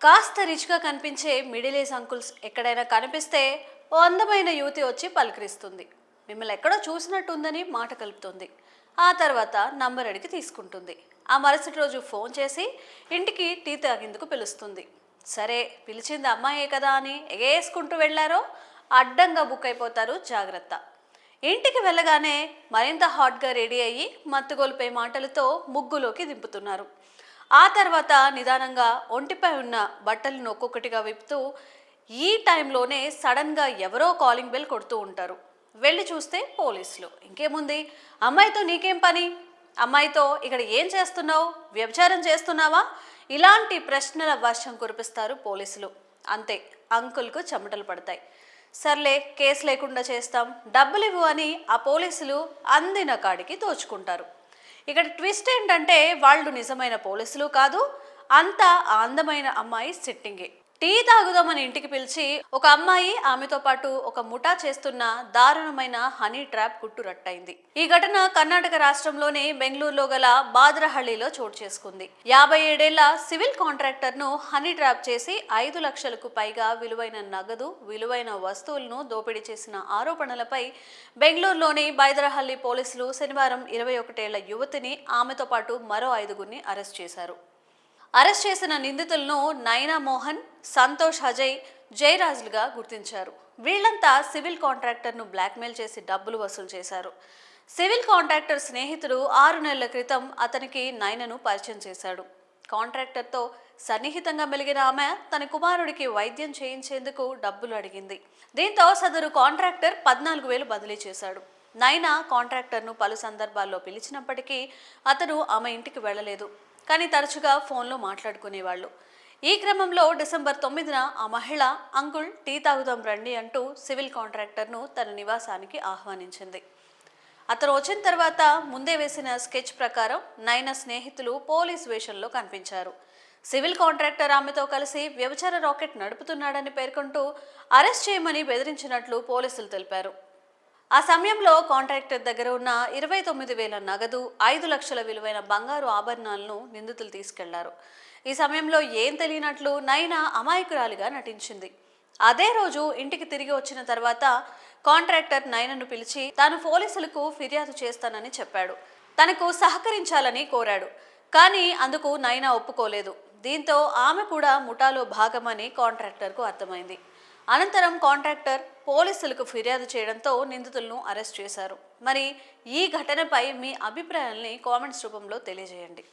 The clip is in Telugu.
కాస్త రిచ్గా కనిపించే మిడిల్ ఏజ్ అంకుల్స్ ఎక్కడైనా కనిపిస్తే ఓ అందమైన యువతి వచ్చి పలకరిస్తుంది. మిమ్మల్ని ఎక్కడో చూసినట్టుందని మాట కలుపుతుంది. ఆ తర్వాత నంబర్ అడిగి తీసుకుంటుంది. ఆ మరుసటి రోజు ఫోన్ చేసి ఇంటికి టీ తాగేందుకు పిలుస్తుంది. సరే, పిలిచింది అమ్మాయే కదా అని ఎగేసుకుంటూ వెళ్ళారో అడ్డంగా బుక్ అయిపోతారు, జాగ్రత్త. ఇంటికి వెళ్ళగానే మరింత హాట్గా రెడీ అయ్యి మత్తుగోలుపై మాటలతో ముగ్గులోకి దింపుతున్నారు. ఆ తర్వాత నిదానంగా ఒంటిపై ఉన్న బట్టలను ఒక్కొక్కటిగా విప్పుతూ ఈ టైంలోనే సడన్గా ఎవరో కాలింగ్ బెల్ కొడుతూ ఉంటారు. వెళ్ళి చూస్తే పోలీసులు. ఇంకేముంది, అమ్మాయితో నీకేం పని, అమ్మాయితో ఇక్కడ ఏం చేస్తున్నావు, వ్యభిచారం చేస్తున్నావా, ఇలాంటి ప్రశ్నల వర్షం కురిపిస్తారు పోలీసులు. అంతే, అంకుల్కు చెమటలు పడతాయి. సర్లే, కేసు లేకుండా చేస్తాం, డబ్బులు ఇవ్వు అని ఆ పోలీసులు అందిన కాడికి దోచుకుంటారు. ఇక్కడ ట్విస్ట్ ఏంటంటే వాళ్ళు నిజమైన పోలీసులు కాదు, అంతా ఆ అందమైన అమ్మాయి సిట్టింగే. టీ తాగుదామని ఇంటికి పిలిచి ఒక అమ్మాయి ఆమెతో పాటు ఒక ముఠా చేస్తున్న దారుణమైన హనీ ట్రాప్ గుట్టు రట్టయింది. ఈ ఘటన కర్ణాటక రాష్ట్రంలోని బెంగళూరులో గల బాద్రహళ్లిలో చోటు చేసుకుంది. 57 ఏళ్ల సివిల్ కాంట్రాక్టర్ ను హనీ ట్రాప్ చేసి 5 లక్షలకు పైగా విలువైన నగదు, విలువైన వస్తువులను దోపిడీ చేసిన ఆరోపణలపై బెంగళూరులోని బాద్రహళ్లి పోలీసులు శనివారం 21 ఏళ్ల యువతిని, ఆమెతో పాటు మరో 5గురిని అరెస్ట్ చేశారు. అరెస్ట్ చేసిన నిందితులను నైనా మోహన్, సంతోష్ అజయ్, జయరాజులుగా గుర్తించారు. వీళ్లంతా సివిల్ కాంట్రాక్టర్ను బ్లాక్మెయిల్ చేసి డబ్బులు వసూలు చేశారు. సివిల్ కాంట్రాక్టర్ స్నేహితుడు 6 నెలల క్రితం అతనికి నైనను పరిచయం చేశాడు. కాంట్రాక్టర్తో సన్నిహితంగా మెలిగిన ఆమె తన కుమారుడికి వైద్యం చేయించేందుకు డబ్బులు అడిగింది. దీంతో సదరు కాంట్రాక్టర్ 14,000 బదిలీ చేశాడు. నైనా కాంట్రాక్టర్ను పలు సందర్భాల్లో పిలిచినప్పటికీ అతను ఆమె ఇంటికి వెళ్లలేదు. కానీ తరచుగా ఫోన్లో మాట్లాడుకునేవాళ్ళు. ఈ క్రమంలో డిసెంబర్ 9న ఆ మహిళ అంకుల్ టీ తాగుదాం రండి అంటూ సివిల్ కాంట్రాక్టర్ను తన నివాసానికి ఆహ్వానించింది. అతను వచ్చిన తర్వాత ముందే వేసిన స్కెచ్ ప్రకారం నైనా స్నేహితులు పోలీస్ వేషంలో కనిపించారు. సివిల్ కాంట్రాక్టర్ ఆమెతో కలిసి వ్యభిచార రాకెట్ నడుపుతున్నాడని పేర్కొంటూ అరెస్ట్ చేయమని బెదిరించినట్లు పోలీసులు తెలిపారు. ఆ సమయంలో కాంట్రాక్టర్ దగ్గర ఉన్న 29,000 నగదు, 5 లక్షల విలువైన బంగారు ఆభరణాలను నిందితులు తీసుకెళ్లారు. ఈ సమయంలో ఏం తెలియనట్లు నైనా అమాయకురాలిగా నటించింది. అదే రోజు ఇంటికి తిరిగి వచ్చిన తర్వాత కాంట్రాక్టర్ నైనాను పిలిచి తాను పోలీసులకు ఫిర్యాదు చేస్తానని చెప్పాడు. తనకు సహకరించాలని కోరాడు. కానీ అందుకు నైనా ఒప్పుకోలేదు. దీంతో ఆమె కూడా ముఠాలో భాగమని కాంట్రాక్టర్కు అర్థమైంది. అనంతరం కాంట్రాక్టర్ పోలీసులకు ఫిర్యాదు చేయడంతో నిందితులను అరెస్ట్ చేశారు. మరి ఈ ఘటనపై మీ అభిప్రాయాల్ని కామెంట్స్ రూపంలో తెలియజేయండి.